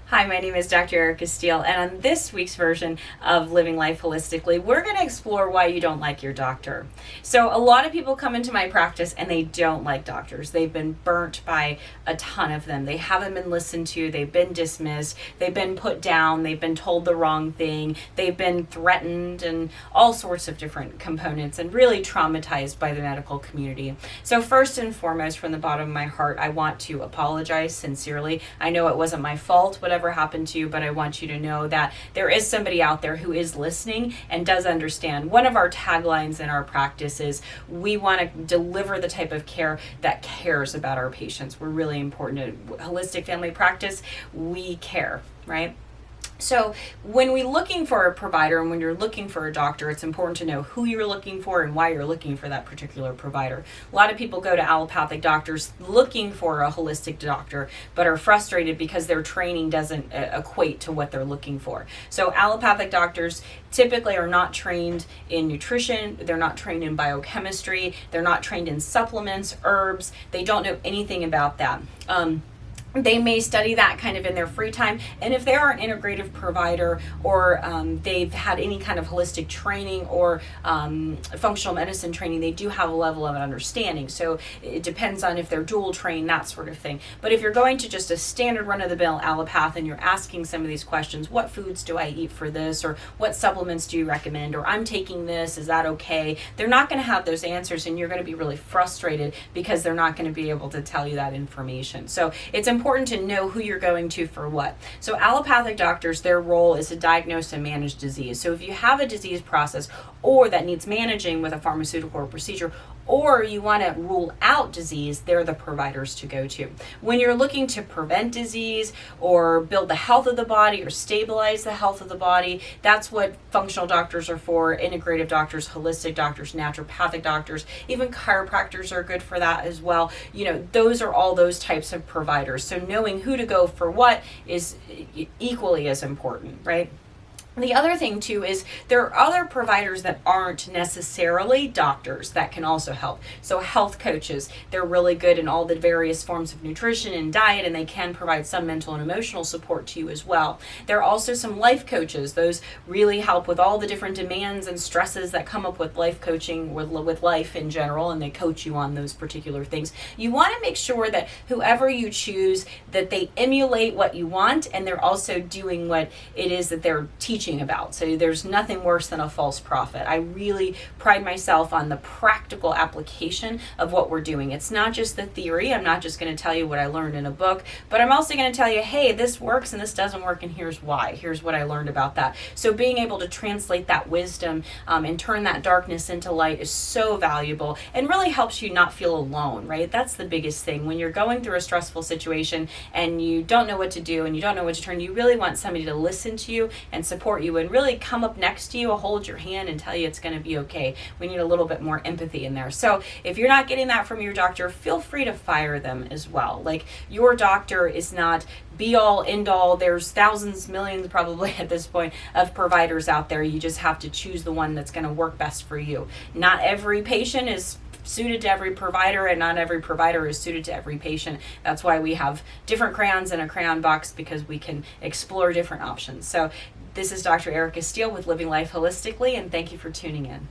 Hi, my name is Dr. Erica Steele, and on this week's version of Living Life Holistically, we're going to explore why you don't like your doctor. So a lot of people come into my practice and they don't like doctors. They've been burnt by a ton of them. They haven't been listened to, they've been dismissed, they've been put down, they've been told the wrong thing, they've been threatened, and all sorts of different components, and really traumatized by the medical community. So first and foremost, from the bottom of my heart, I want to apologize sincerely. I know it wasn't my fault, whatever happened to you, but I want you to know that there is somebody out there who is listening and does understand. One of our taglines in our practice is we want to deliver the type of care that cares about our patients. We're really important to holistic family practice. We care, right? So when we're looking for a provider and when you're looking for a doctor, it's important to know who you're looking for and why you're looking for that particular provider. A lot of people go to allopathic doctors looking for a holistic doctor, but are frustrated because their training doesn't equate to what they're looking for. So allopathic doctors typically are not trained in nutrition, they're not trained in biochemistry, they're not trained in supplements, herbs, they don't know anything about that. They may study that kind of in their free time, and if they are an integrative provider or they've had any kind of holistic training or functional medicine training, they do have a level of an understanding. So it depends on if they're dual trained, that sort of thing. But if you're going to just a standard run-of-the-mill allopath and you're asking some of these questions, what foods do I eat for this, or what supplements do you recommend, or I'm taking this, is that okay? They're not going to have those answers, and you're going to be really frustrated because they're not going to be able to tell you that information. So it's important to know who you're going to for what. So allopathic doctors, their role is to diagnose and manage disease. So if you have a disease process or that needs managing with a pharmaceutical or procedure, or you want to rule out disease, they're the providers to go to. When you're looking to prevent disease or build the health of the body or stabilize the health of the body, that's what functional doctors are for, integrative doctors, holistic doctors, naturopathic doctors, even chiropractors are good for that as well. You know, those are all those types of providers. So knowing who to go for what is equally as important, right? The other thing too is there are other providers that aren't necessarily doctors that can also help. So health coaches, they're really good in all the various forms of nutrition and diet, and they can provide some mental and emotional support to you as well. There are also some life coaches. Those really help with all the different demands and stresses that come up with life coaching, with life in general, and they coach you on those particular things. You want to make sure that whoever you choose, that they emulate what you want, and they're also doing what it is that they're teaching about. So there's nothing worse than a false prophet. I really pride myself on the practical application of what we're doing. It's not just the theory. I'm not just going to tell you what I learned in a book, but I'm also going to tell you, hey, this works and this doesn't work, and here's why. Here's what I learned about that. So being able to translate that wisdom and turn that darkness into light is so valuable and really helps you not feel alone, right? That's the biggest thing. When you're going through a stressful situation and you don't know what to do and you don't know what to turn, you really want somebody to listen to you and support you and really come up next to you, hold your hand, and tell you it's going to be okay. We need a little bit more empathy in there. So if you're not getting that from your doctor, feel free to fire them as well. Like, your doctor is not be all end all. There's thousands, millions probably at this point of providers out there. You just have to choose the one that's going to work best for you. Not every patient is suited to every provider, and not every provider is suited to every patient. That's why we have different crayons in a crayon box, because we can explore different options. So this is Dr. Erica Steele with Living Life Holistically, and thank you for tuning in.